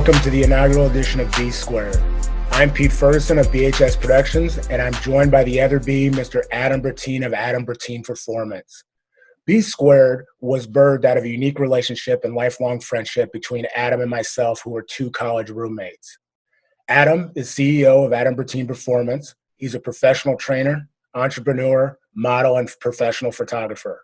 Welcome to the inaugural edition of B Squared. I'm Pete Ferguson of BHS Productions, and I'm joined by the other B, Mr. Adam Bratten of Bratten Performance. B Squared was birthed out of a unique relationship and lifelong friendship between Adam and myself, who were two college roommates. Adam is CEO of Bratten Performance. He's a professional trainer, entrepreneur, model, and professional photographer.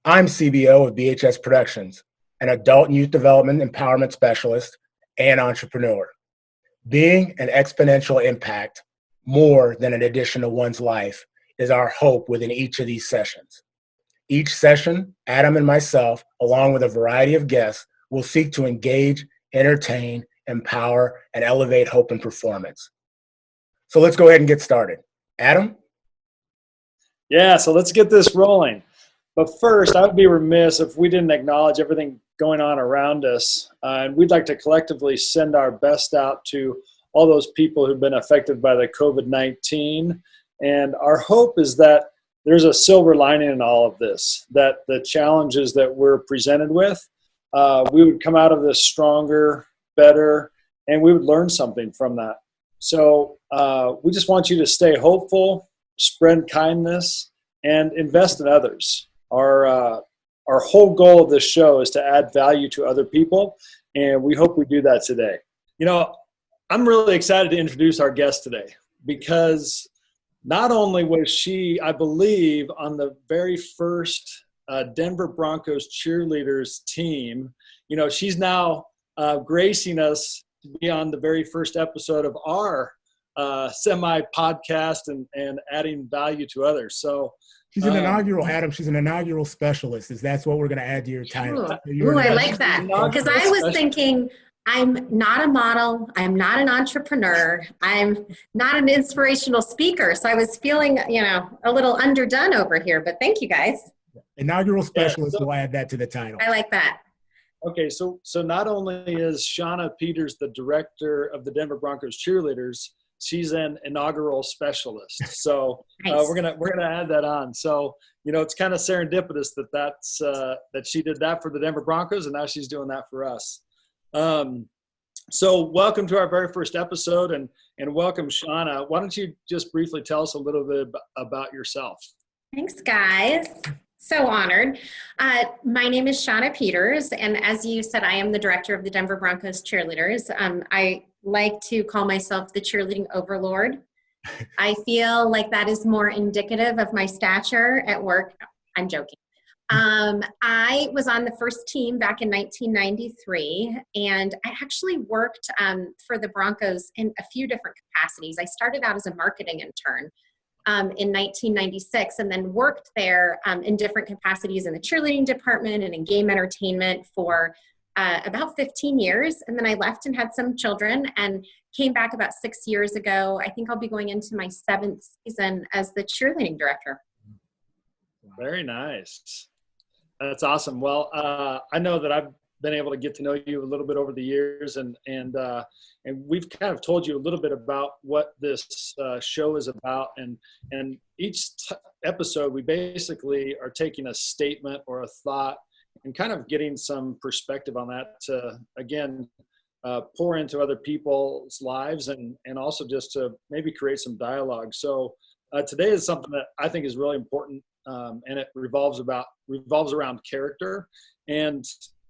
I'm CBO of BHS Productions, an adult and youth development empowerment specialist and entrepreneur. Being an exponential impact, more than an addition to one's life, is our hope within each of these sessions. Each session, Adam and myself, along with a variety of guests, will seek to engage, entertain, empower, and elevate hope and performance. So let's go ahead and get started. Adam? Yeah, so let's get this rolling. But first, I would be remiss if we didn't acknowledge everything going on around us. And we'd like to collectively send our best out to all those people who've been affected by the COVID-19. And our hope is that there's a silver lining in all of this, that the challenges that we're presented with, we would come out of this stronger, better, and we would learn something from that. So we just want you to stay hopeful, spread kindness, and invest in others. Our whole goal of this show is to add value to other people, and we hope we do that today. You know, I'm really excited to introduce our guest today because not only was she, I believe, on the very first Denver Broncos cheerleaders team, you know, she's now gracing us to be on the very first episode of our semi-podcast and adding value to others. So She's an inaugural, Adam. She's an inaugural specialist. That's what we're going to add to your title. Ooh, I like that. Because I was thinking, I'm not a model. I'm not an entrepreneur. I'm not an inspirational speaker. So I was feeling, a little underdone over here. But thank you, guys. Inaugural specialist, we'll add that to the title. I like that. Okay, so not only is Shawna Peters the director of the Denver Broncos cheerleaders, she's an inaugural specialist. So Nice. we're gonna add that on. So it's kind of serendipitous that she did that for the Denver Broncos, and now she's doing that for us. So welcome to our very first episode, and welcome, Shawna. Why don't you just briefly tell us a little bit about yourself? Thanks, guys. So honored. My name is Shawna Peters, and as you said, I am the director of the Denver Broncos cheerleaders. I like to call myself the cheerleading overlord. I feel like that is more indicative of my stature at work. I'm joking. I was on the first team back in 1993, and I actually worked for the Broncos in a few different capacities. I started out as a marketing intern in 1996, and then worked there in different capacities in the cheerleading department and in game entertainment for about 15 years. And then I left and had some children and came back about 6 years ago. I think I'll be going into my 7th season as the cheerleading director. Very nice. That's awesome. Well, I know that I've been able to get to know you a little bit over the years, and we've kind of told you a little bit about what this show is about. And each episode, we basically are taking a statement or a thought and kind of getting some perspective on that to, again, pour into other people's lives and also just to maybe create some dialogue. So today is something that I think is really important, and it revolves around character. And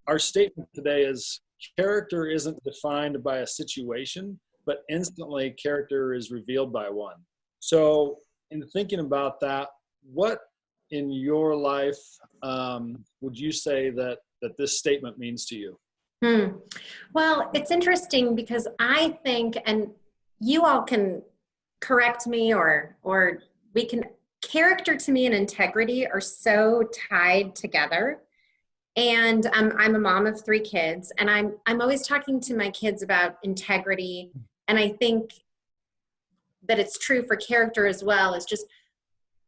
our statement today is character isn't defined by a situation, but instantly character is revealed by one. So in thinking about that, what in your life would you say that this statement means to you? Well, it's interesting because I think, and you all can correct me or we can, character to me and integrity are so tied together. And I'm a mom of 3 kids, and I'm always talking to my kids about integrity. And I think that it's true for character as well, is just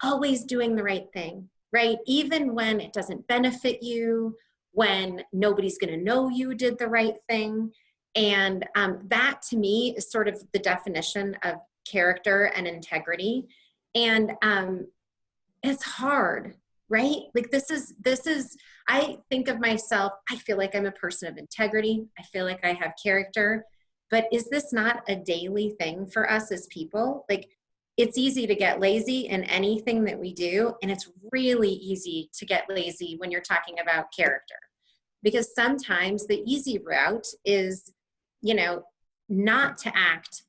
always doing the right thing, right? Even when it doesn't benefit you, when nobody's going to know you did the right thing. And that to me is sort of the definition of character and integrity. And it's hard, right? Like this is, I think of myself, I feel like I'm a person of integrity. I feel like I have character. But is this not a daily thing for us as people? Like, it's easy to get lazy in anything that we do. And it's really easy to get lazy when you're talking about character. Because sometimes the easy route is, not to act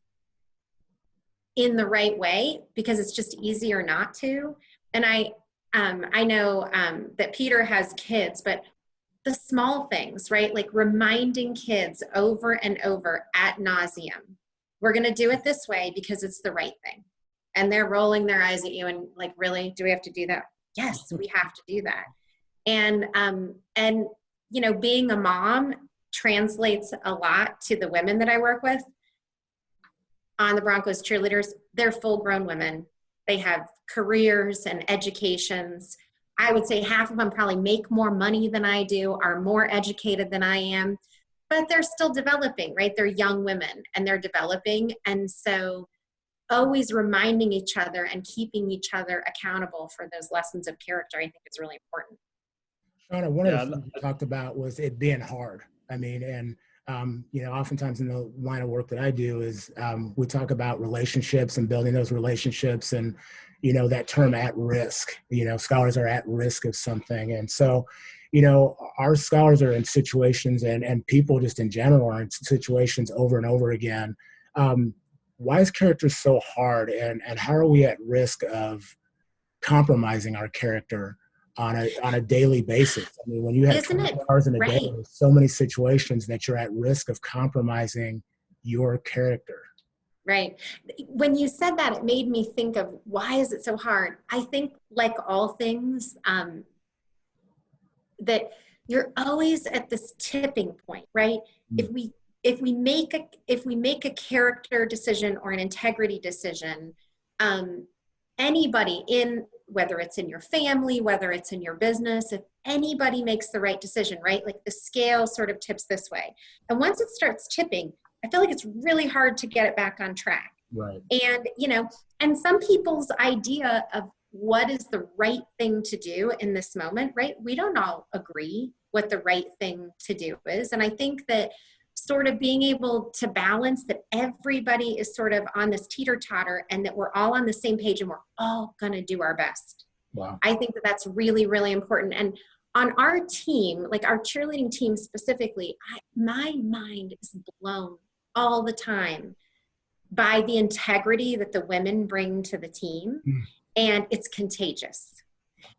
in the right way because it's just easier not to. And I know that Peter has kids, but the small things, right? Like reminding kids over and over ad nauseum, we're going to do it this way because it's the right thing. And they're rolling their eyes at you and like, really, do we have to do that? Yes, we have to do that. And being a mom translates a lot to the women that I work with on the Broncos cheerleaders. They're full-grown women. They have careers and educations. I would say half of them probably make more money than I do, are more educated than I am, but they're still developing, right? They're young women and they're developing. And so always reminding each other and keeping each other accountable for those lessons of character, I think is really important. Shawna, one of the things you talked about was it being hard. I mean, and oftentimes in the line of work that I do is we talk about relationships and building those relationships, and that term at risk. Scholars are at risk of something, and so our scholars are in situations, and people just in general are in situations over and over again. Why is character so hard, and how are we at risk of compromising our character on a daily basis? I mean, when you have 24 hours in a day, there's so many situations that you're at risk of compromising your character. Right. When you said that, it made me think of why is it so hard? I think, like all things, that you're always at this tipping point, right? Mm. If we make a character decision or an integrity decision, anybody whether it's in your family, whether it's in your business, if anybody makes the right decision, right? Like the scale sort of tips this way. And once it starts tipping, I feel like it's really hard to get it back on track. Right. And, and some people's idea of what is the right thing to do in this moment, right? We don't all agree what the right thing to do is. And I think that sort of being able to balance that everybody is sort of on this teeter-totter and that we're all on the same page and we're all going to do our best. Wow. I think that that's really, really important. And on our team, like our cheerleading team specifically, my mind is blown all the time by the integrity that the women bring to the team. And it's contagious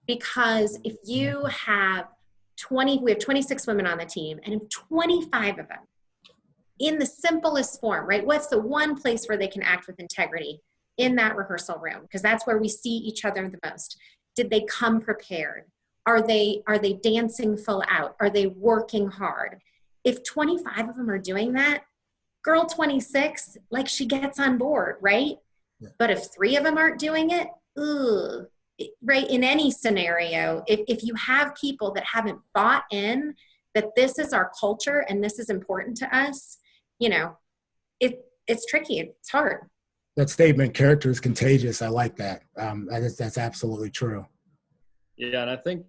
because if you have we have 26 women on the team, and if 25 of them, in the simplest form, right? What's the one place where they can act with integrity? In that rehearsal room, because that's where we see each other the most. Did they come prepared? Are they dancing full out? Are they working hard? If 25 of them are doing that, girl 26, like she gets on board, right? Yeah. But if 3 of them aren't doing it, right? In any scenario, if you have people that haven't bought in that this is our culture and this is important to us, it's tricky. It's hard. That statement, character is contagious. I like that. That's absolutely true. Yeah, and I think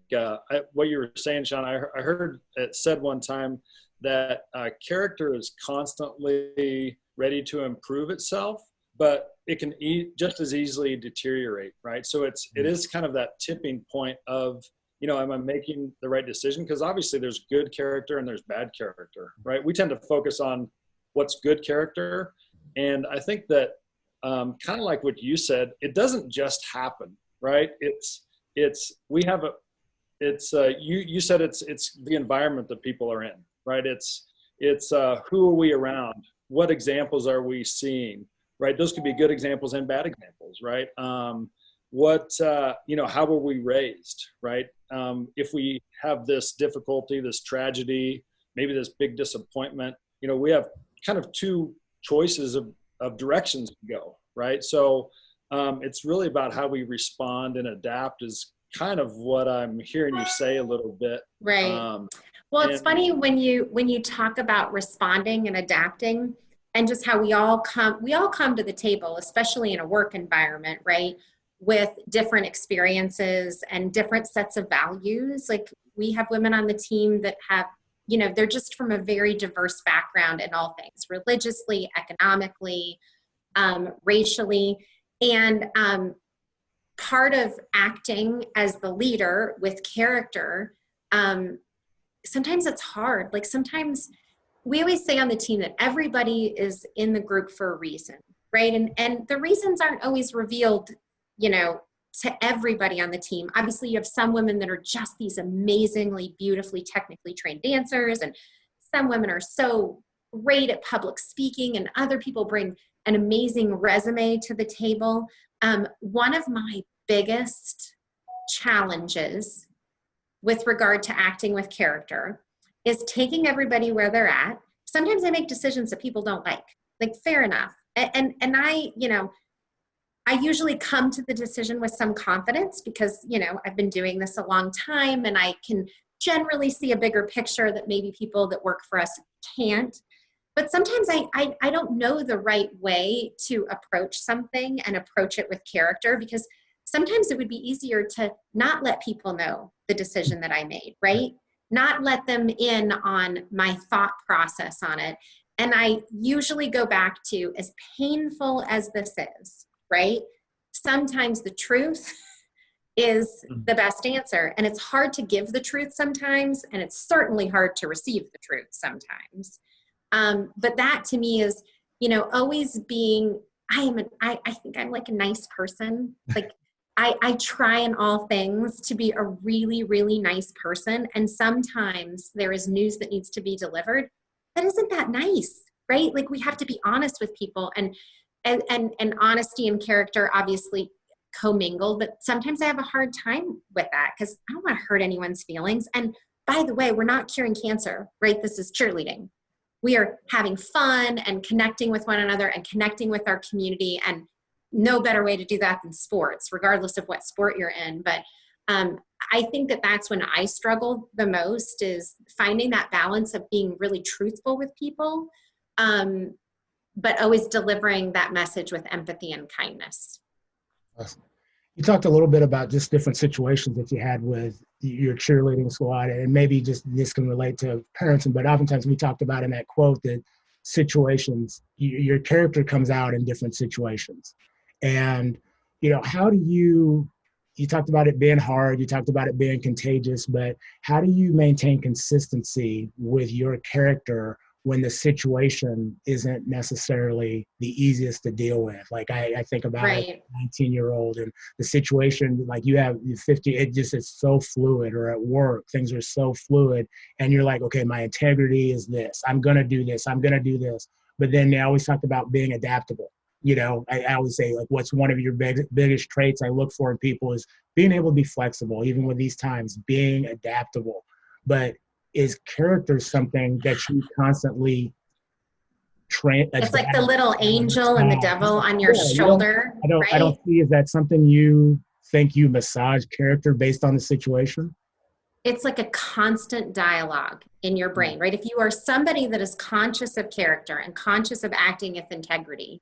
what you were saying, Sean, I heard it said one time that character is constantly ready to improve itself, but it can just as easily deteriorate, right? So it is kind of that tipping point of, am I making the right decision? Because obviously there's good character and there's bad character, right? We tend to focus on what's good character. And I think that kind of like what you said, it doesn't just happen, right? You said it's the environment that people are in, right? It's who are we around? What examples are we seeing, right? Those could be good examples and bad examples, right? How were we raised, right? If we have this difficulty, this tragedy, maybe this big disappointment, we have kind of 2 choices of directions to go, right? So it's really about how we respond and adapt is kind of what I'm hearing you say a little bit. Right. Well, it's funny when you talk about responding and adapting and just how we all come to the table, especially in a work environment, right? with different experiences and different sets of values. Like we have women on the team that have, they're just from a very diverse background in all things, religiously, economically, racially. And part of acting as the leader with character, sometimes it's hard. Like sometimes we always say on the team that everybody is in the group for a reason, right? And the reasons aren't always revealed, to everybody on the team. Obviously, you have some women that are just these amazingly, beautifully, technically trained dancers, and some women are so great at public speaking, and other people bring an amazing resume to the table. One of my biggest challenges with regard to acting with character is taking everybody where they're at. Sometimes I make decisions that people don't like fair enough. And I usually come to the decision with some confidence because, I've been doing this a long time and I can generally see a bigger picture that maybe people that work for us can't. But sometimes I don't know the right way to approach something and approach it with character, because sometimes it would be easier to not let people know the decision that I made, right? Not let them in on my thought process on it. And I usually go back to, as painful as this is, right? Sometimes the truth is the best answer. And it's hard to give the truth sometimes, and it's certainly hard to receive the truth sometimes. But that to me is, always being, I think I'm like a nice person. Like I try in all things to be a really, really nice person. And sometimes there is news that needs to be delivered that isn't that nice, right? Like we have to be honest with people, and honesty and character obviously commingled, but sometimes I have a hard time with that because I don't want to hurt anyone's feelings. And by the way, we're not curing cancer, right? This is cheerleading. We are having fun and connecting with one another and connecting with our community, and no better way to do that than sports, regardless of what sport you're in. But I think that that's when I struggle the most, is finding that balance of being really truthful with people, but always delivering that message with empathy and kindness. Awesome. You talked a little bit about just different situations that you had with your cheerleading squad, and maybe just this can relate to parenting, but oftentimes we talked about in that quote that situations, your character comes out in different situations. And, how do you talked about it being hard, you talked about it being contagious, but how do you maintain consistency with your character when the situation isn't necessarily the easiest to deal with? Like I think about Right. a 19-year-old and the situation, like you have 50, it's so fluid, or at work, things are so fluid, and you're like, okay, my integrity is this. I'm going to do this. I'm going to do this. But then they always talked about being adaptable. I always say, like, what's one of your biggest traits I look for in people is being able to be flexible, even with these times, being adaptable. But is character something that you constantly train? It's like the little angel and the devil on your shoulder. I don't see, is that something you think you massage character based on the situation? It's like a constant dialogue in your brain, right? If you are somebody that is conscious of character and conscious of acting with integrity,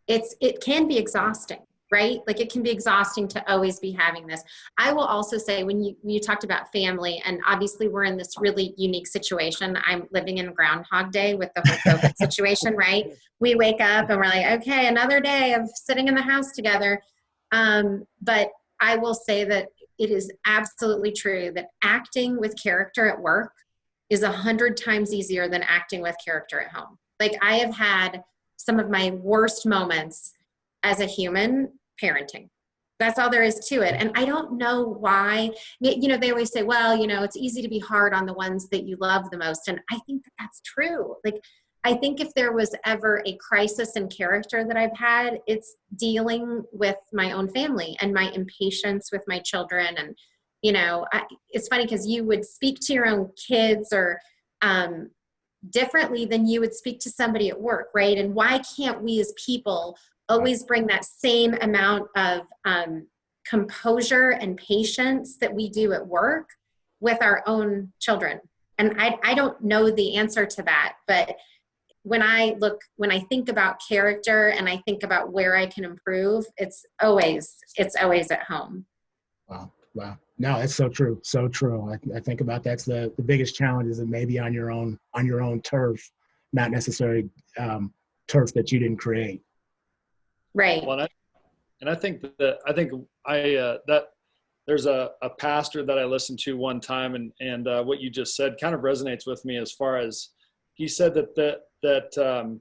it can be exhausting, right? Like it can be exhausting to always be having this. I will also say, when you talked about family, and obviously we're in this really unique situation. I'm living in Groundhog Day with the whole COVID situation, right? We wake up and we're like, okay, another day of sitting in the house together. But I will say that it is absolutely true that acting with character at work is 100 times easier than acting with character at home. Like I have had some of my worst moments as a human parenting. That's all there is to it. And I don't know why, they always say, well, it's easy to be hard on the ones that you love the most. And I think that that's true. Like, I think if there was ever a crisis in character that I've had, it's dealing with my own family and my impatience with my children. And, it's funny because you would speak to your own kids or, differently than you would speak to somebody at work, right? And why can't we as people always bring that same amount of composure and patience that we do at work with our own children? And I don't know the answer to that, but when I think about character and I think about where I can improve, it's always at home. Wow. Wow. No, it's so true. So true. I think about that's the biggest challenge is that maybe on your own turf, not necessarily turf that you didn't create. Right. Well, I think that there's a pastor that I listened to one time, and what you just said kind of resonates with me as far as he said that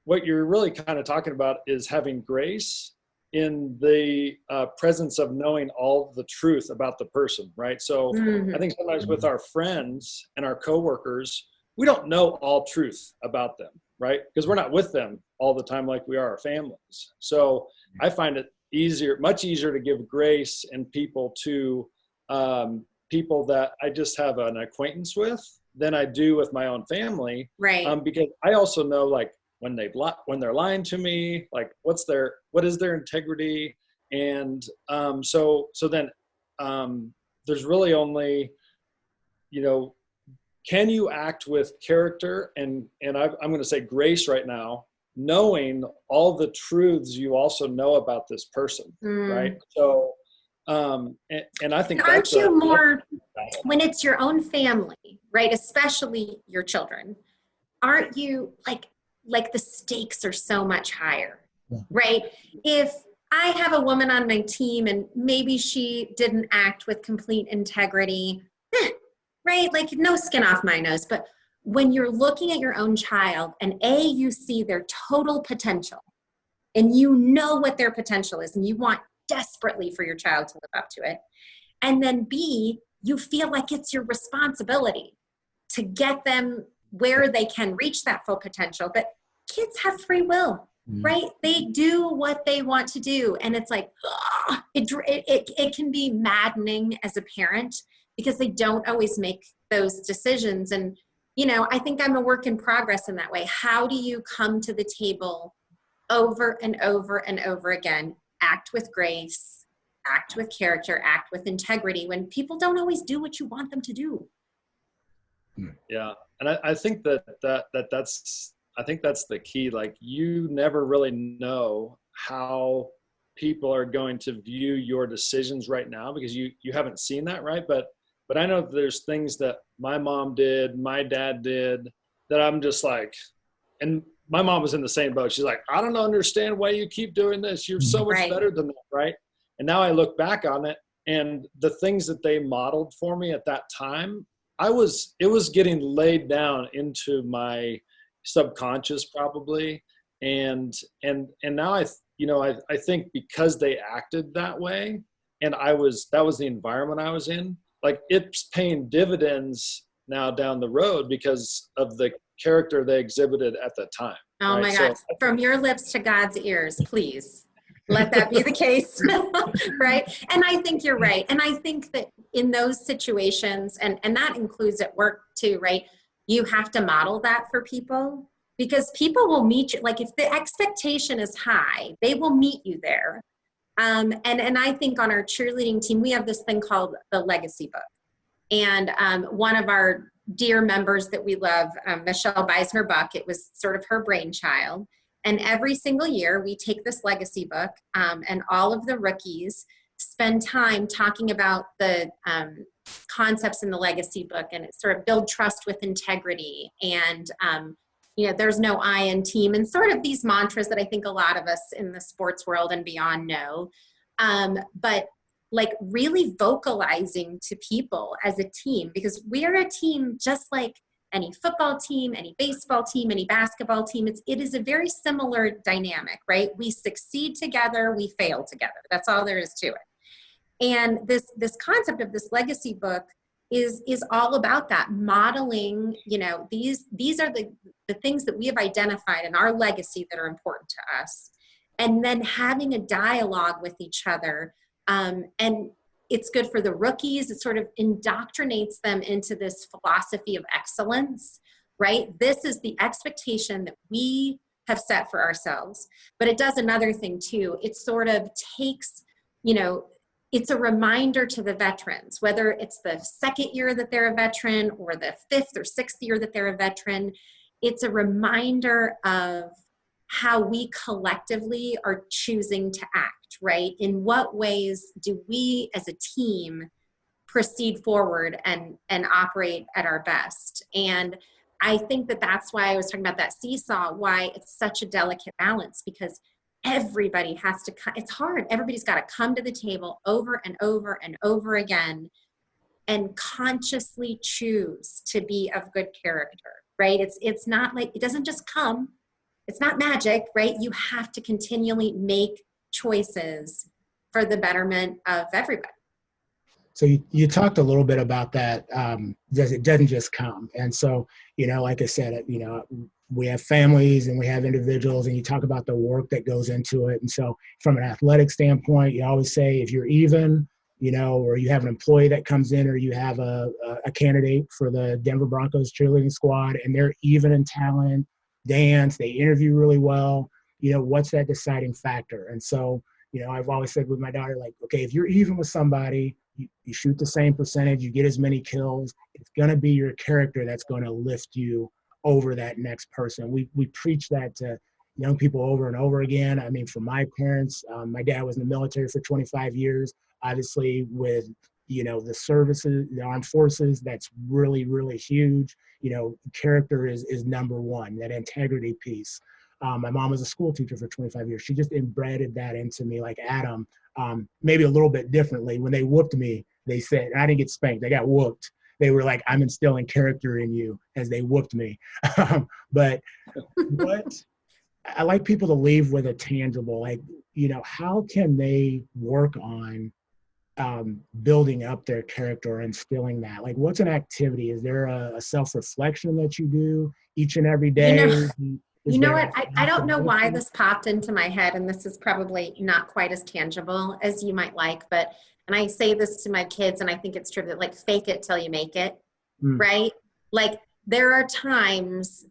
what you're really kind of talking about is having grace in the presence of knowing all the truth about the person, right? So I think sometimes with our friends and our coworkers, we don't know all truth about them, right? Because we're not with them all the time like we are our families. So I find it much easier to give grace and people to people that I just have an acquaintance with than I do with my own family. Right. Because I also know, like, when they're lying to me, like what is their integrity? And so then there's really only, can you act with character and I'm going to say grace right now, knowing all the truths you also know about this person, right? So and I think aren't you more when it's your own family, right? Especially your children, aren't you like the stakes are so much higher, right? If I have a woman on my team and maybe she didn't act with complete integrity, right? Like no skin off my nose. But when you're looking at your own child and you see their total potential and you know what their potential is and you want desperately for your child to live up to it. And then B, you feel like it's your responsibility to get them where they can reach that full potential. But kids have free will, right? They do what they want to do. And it's like, it can be maddening as a parent because they don't always make those decisions. And, I think I'm a work in progress in that way. How do you come to the table over and over and over again, act with grace, act with character, act with integrity when people don't always do what you want them to do? Yeah. And I think that's the key. Like, you never really know how people are going to view your decisions right now because you haven't seen that, right? But I know there's things that my mom did, my dad did, that I'm just like, and my mom was in the same boat. She's like, I don't understand why you keep doing this. You're so much better than that, right? And now I look back on it, and the things that they modeled for me at that time, it was getting laid down into my subconscious probably. And now I think because they acted that way, and that was the environment I was in, like, it's paying dividends now down the road because of the character they exhibited at the time. Oh, right? My God. So, from your lips to God's ears, please let that be the case. Right. And I think you're right. And I think that in those situations, and that includes at work too, right? You have to model that for people because people will meet you. Like, if the expectation is high, they will meet you there. And I think on our cheerleading team, we have this thing called the legacy book. And one of our dear members that we love, Michelle Beisner Buck, it was sort of her brainchild. And every single year we take this legacy book and all of the rookies spend time talking about the concepts in the legacy book, and it's sort of build trust with integrity. And, there's no I in team, and sort of these mantras that I think a lot of us in the sports world and beyond know. But like really vocalizing to people as a team, because we are a team just like any football team, any baseball team, any basketball team. It is a very similar dynamic, right? We succeed together, we fail together. That's all there is to it. And this concept of this legacy book is all about that, modeling, these are the things that we have identified in our legacy that are important to us. And then having a dialogue with each other. And it's good for the rookies. It sort of indoctrinates them into this philosophy of excellence, right? This is the expectation that we have set for ourselves. But it does another thing too. It sort of takes, it's a reminder to the veterans, whether it's the second year that they're a veteran or the fifth or sixth year that they're a veteran. it's a reminder of how we collectively are choosing to act, right? In what ways do we as a team proceed forward and operate at our best? And I think that that's why I was talking about that seesaw, why it's such a delicate balance, because everybody has to, it's hard. Everybody's got to come to the table over and over and over again and consciously choose to be of good character, right? It's not like, it doesn't just come. It's not magic, right? You have to continually make choices for the betterment of everybody. So you talked a little bit about that. It doesn't just come. And so, like I said, we have families and we have individuals, and you talk about the work that goes into it. And so from an athletic standpoint, you always say if you're even, or you have an employee that comes in, or you have a candidate for the Denver Broncos cheerleading squad and they're even in talent, dance, they interview really well, what's that deciding factor? And so, I've always said with my daughter, like, okay, if you're even with somebody, you shoot the same percentage, you get as many kills, it's going to be your character that's going to lift you over that next person. We preach that to young people over and over again. I mean, for my parents, my dad was in the military for 25 years, obviously with, the services, the armed forces, that's really, really huge. Character is number one, that integrity piece. My mom was a school teacher for 25 years. She just embedded that into me, like Adam, maybe a little bit differently. When they whooped me, they said, I didn't get spanked, I got whooped. They were like, I'm instilling character in you as they whooped me. But I like people to leave with a tangible, like, how can they work on building up their character or instilling that? Like, what's an activity? Is there a self-reflection that you do each and every day? You know what? I don't know why this popped into my head, and this is probably not quite as tangible as you might like, but, and I say this to my kids, and I think it's true, that like, fake it till you make it, right? Like, there are times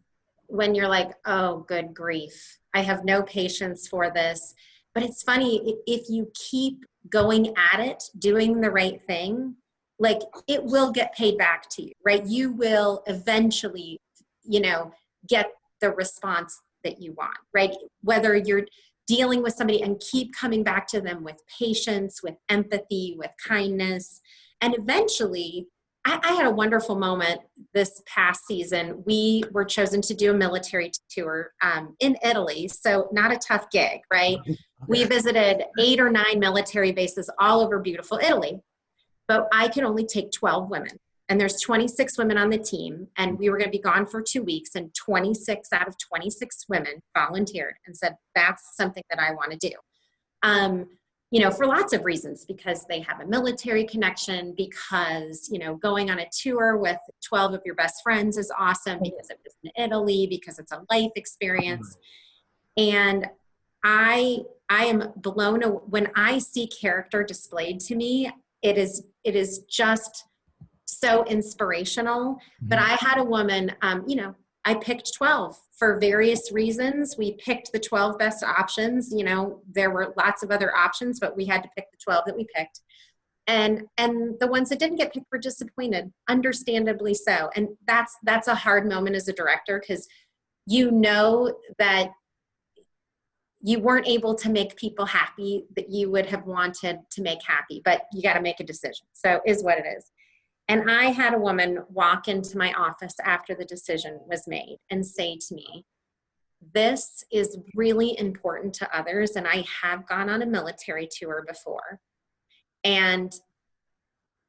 when you're like, oh, good grief, I have no patience for this. But it's funny, if you keep going at it, doing the right thing, like, it will get paid back to you, right? You will eventually, get the response that you want, right? Whether you're dealing with somebody and keep coming back to them with patience, with empathy, with kindness. And eventually, I had a wonderful moment this past season. We were chosen to do a military tour in Italy. So not a tough gig, right? We visited 8 or 9 military bases all over beautiful Italy, but I could only take 12 women. And there's 26 women on the team, and we were going to be gone for 2 weeks, and 26 out of 26 women volunteered and said, that's something that I want to do. For lots of reasons, because they have a military connection, because, going on a tour with 12 of your best friends is awesome, because it was in Italy, because it's a life experience. And I am blown away when I see character displayed to me. It is just so inspirational. But I had a woman, I picked 12 for various reasons. We picked the 12 best options. There were lots of other options, but we had to pick the 12 that we picked. And the ones that didn't get picked were disappointed, understandably so. And that's a hard moment as a director, because that you weren't able to make people happy that you would have wanted to make happy, but you got to make a decision. So is what it is. And I had a woman walk into my office after the decision was made and say to me, this is really important to others, and I have gone on a military tour before, and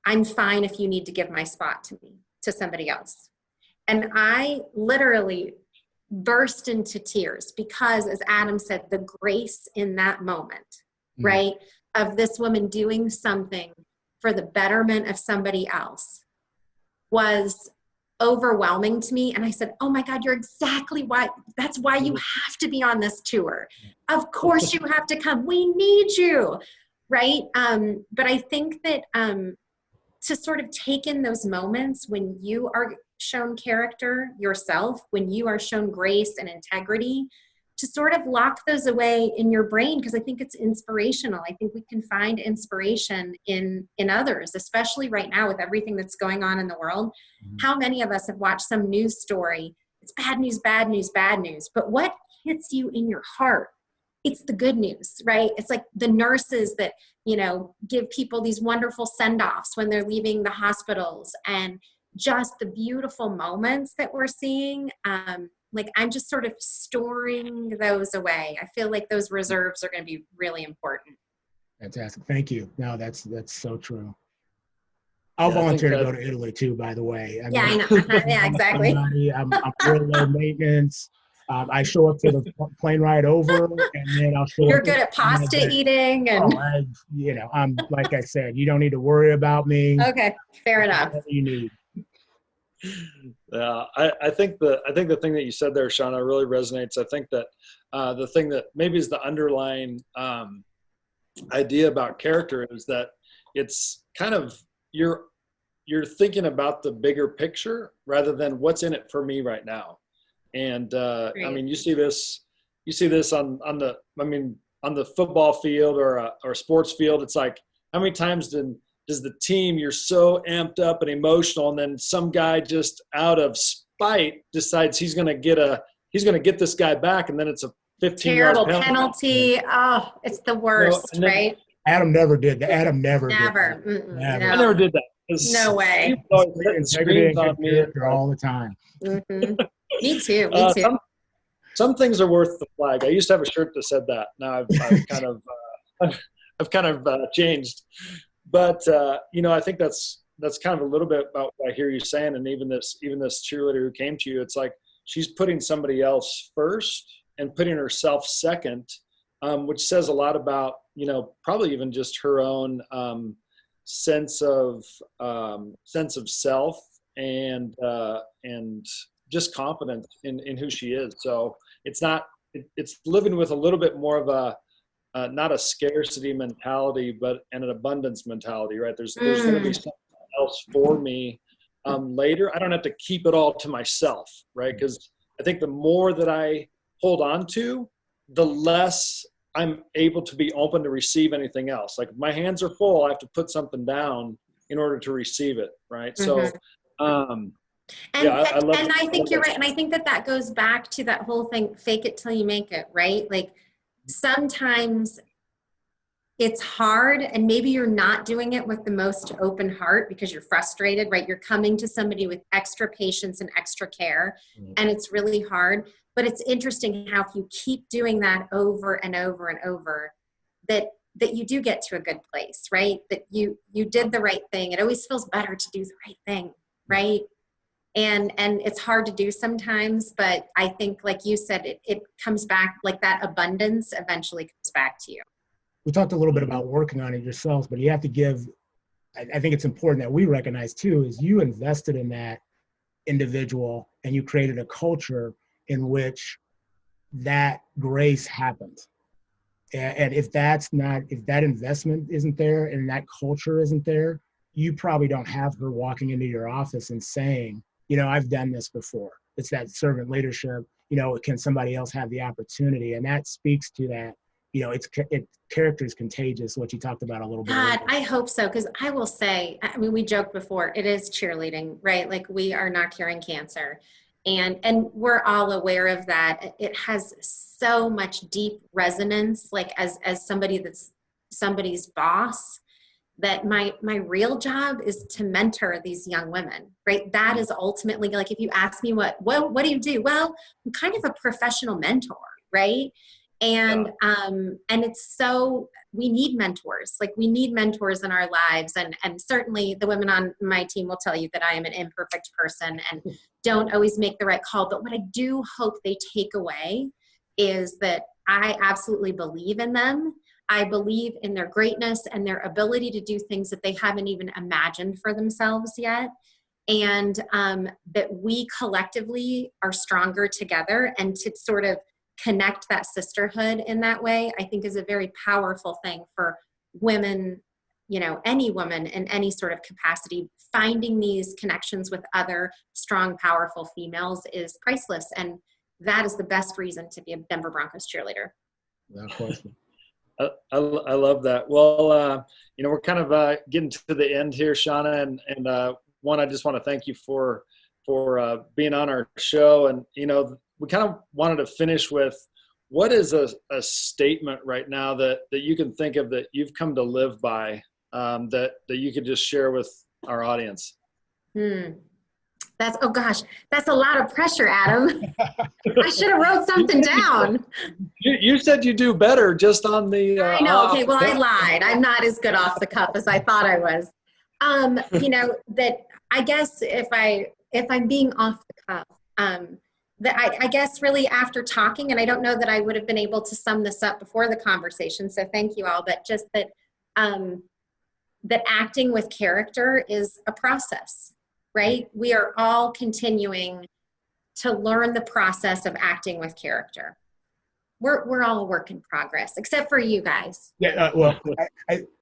I'm fine if you need to give my spot to somebody else. And I literally burst into tears, because, as Adam said, the grace in that moment, right, of this woman doing something for the betterment of somebody else was overwhelming to me. And I said, oh my God, you're exactly why. That's why you have to be on this tour. Of course you have to come. We need you. Right. But I think that to sort of take in those moments when you are shown character yourself, when you are shown grace and integrity, to sort of lock those away in your brain, because I think it's inspirational. I think we can find inspiration in others, especially right now with everything that's going on in the world. How many of us have watched some news story it's bad news, bad news, bad news. But what hits you in your heart? It's the good news, right? It's like the nurses that, give people these wonderful send-offs when they're leaving the hospitals, and just the beautiful moments that we're seeing. Like, I'm just sort of storing those away. I feel like those reserves are going to be really important. Fantastic. Thank you. No, that's so true. I'll volunteer to go to Italy too, by the way. I know. Yeah, exactly. I'm real low maintenance. I show up for the plane ride over, and then I'll show You're up. good at pasta eating. And I'm, like I said, you don't need to worry about me. Okay, fair enough. Whatever you need. Yeah, I think the thing that you said there, Shawna, really resonates. I think that the thing that maybe is the underlying idea about character is that it's kind of you're thinking about the bigger picture rather than what's in it for me right now. And Right. I mean, you see this on the football field or a sports field. It's like, how many times does the team, you're so amped up and emotional, and then some guy just out of spite decides he's going to get this guy back, and then it's a 15-yard Terrible penalty. Oh, it's the worst, right? Adam never did that. Adam never did that. Never. I never did that. No way. Screams on me all the time. Mm-hmm. Me too. Some things are worth the flag. I used to have a shirt that said that. Now I've kind of changed. But I think that's kind of a little bit about what I hear you saying. And even this cheerleader who came to you, it's like she's putting somebody else first and putting herself second, which says a lot about probably even just her own sense of self and just confidence in who she is. So it's living with a little bit more of a not a scarcity mentality, but an abundance mentality, right? There's going to be something else for me later. I don't have to keep it all to myself, right? Because I think the more that I hold on to, the less I'm able to be open to receive anything else. Like, if my hands are full, I have to put something down in order to receive it, right? Mm-hmm. So, I think you're right. And I think that goes back to that whole thing, fake it till you make it, right? Like, sometimes it's hard, and maybe you're not doing it with the most open heart because you're frustrated, right? You're coming to somebody with extra patience and extra care, and it's really hard. But it's interesting how if you keep doing that over and over and over, that you do get to a good place, right? That you did the right thing. It always feels better to do the right thing, right? And it's hard to do sometimes, but I think, like you said, it comes back, like that abundance eventually comes back to you. We talked a little bit about working on it yourselves, but you have to give, I think it's important that we recognize too, is you invested in that individual and you created a culture in which that grace happened. And if that investment isn't there and that culture isn't there, you probably don't have her walking into your office and saying, I've done this before. It's that servant leadership. Can somebody else have the opportunity? And that speaks to that. Character is contagious, what you talked about a little bit. God, I hope so. Because I will say, we joked before, it is cheerleading, right? Like, we are not curing cancer. And we're all aware of that. It has so much deep resonance, like as somebody that's somebody's boss, that my real job is to mentor these young women, right? That is ultimately, like, if you ask me what do you do? Well, I'm kind of a professional mentor, right? And it's so, we need mentors. Like, we need mentors in our lives. And certainly the women on my team will tell you that I am an imperfect person and don't always make the right call. But what I do hope they take away is that I absolutely believe in them. I believe in their greatness and their ability to do things that they haven't even imagined for themselves yet. And that we collectively are stronger together, and to sort of connect that sisterhood in that way, I think is a very powerful thing for women, any woman in any sort of capacity. Finding these connections with other strong, powerful females is priceless. And that is the best reason to be a Denver Broncos cheerleader. Without question. I love that. Well, we're kind of getting to the end here, Shawna, and one, I just want to thank you for for being on our show. And, you know, we kind of wanted to finish with, what is a statement right now that you can think of that you've come to live by, that you could just share with our audience? Oh gosh, that's a lot of pressure, Adam. I should have wrote something down. You said you do better just on the. I know. Okay, well, I lied. I'm not as good off the cuff as I thought I was. You know, that I guess if I'm being off the cuff, that I guess really after talking, and I don't know that I would have been able to sum this up before the conversation, so thank you all, but just that that acting with character is a process, right? We are all continuing to learn the process of acting with character. We're all a work in progress, except for you guys. Yeah, well,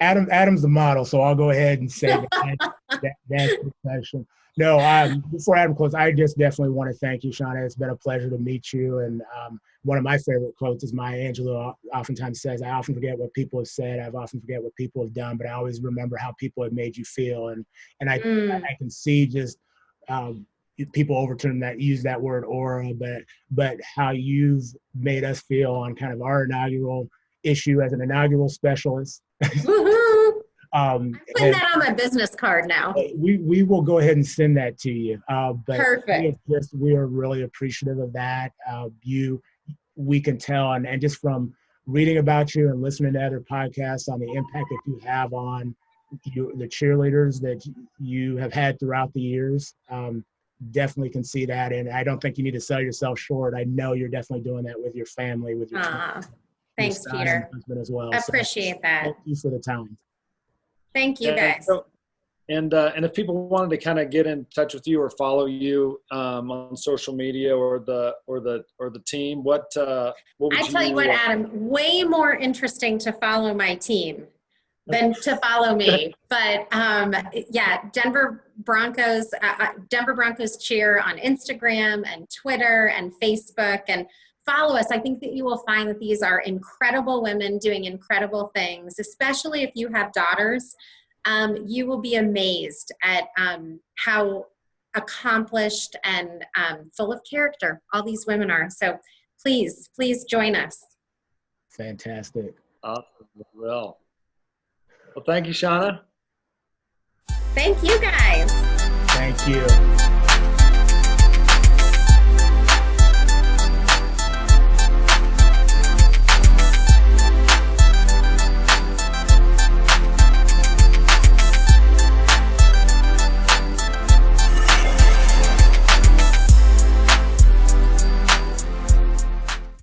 Adam's the model, so I'll go ahead and say that's the question. No, before Adam closes, I just definitely want to thank you, Shawna. It's been a pleasure to meet you. And one of my favorite quotes is Maya Angelou oftentimes says, "I often forget what people have said. I often forget what people have done, but I always remember how people have made you feel." And I can see just people overturn that, use that word aura, but how you've made us feel on kind of our inaugural issue as an inaugural specialist. Woohoo! I'm putting that on my business card now. We will go ahead and send that to you. But perfect. We are really appreciative of that. We can tell, and just from reading about you and listening to other podcasts on the impact that you have on the cheerleaders that you have had throughout the years. Definitely can see that, and I don't think you need to sell yourself short. I know you're definitely doing that with your family, with your thanks, Peter. husband as well. Appreciate that. Thank you for the time. Thank you, guys. And if people wanted to kind of get in touch with you or follow you on social media or the team, what would I tell you what, Adam, way more interesting to follow my team than to follow me. But yeah, Denver Broncos cheer on Instagram and Twitter and Facebook, and follow us. I think that you will find that these are incredible women doing incredible things, especially if you have daughters. You will be amazed at how accomplished and full of character all these women are. So please join us. Fantastic. Awesome. Well, thank you, Shawna. Thank you, guys. Thank you.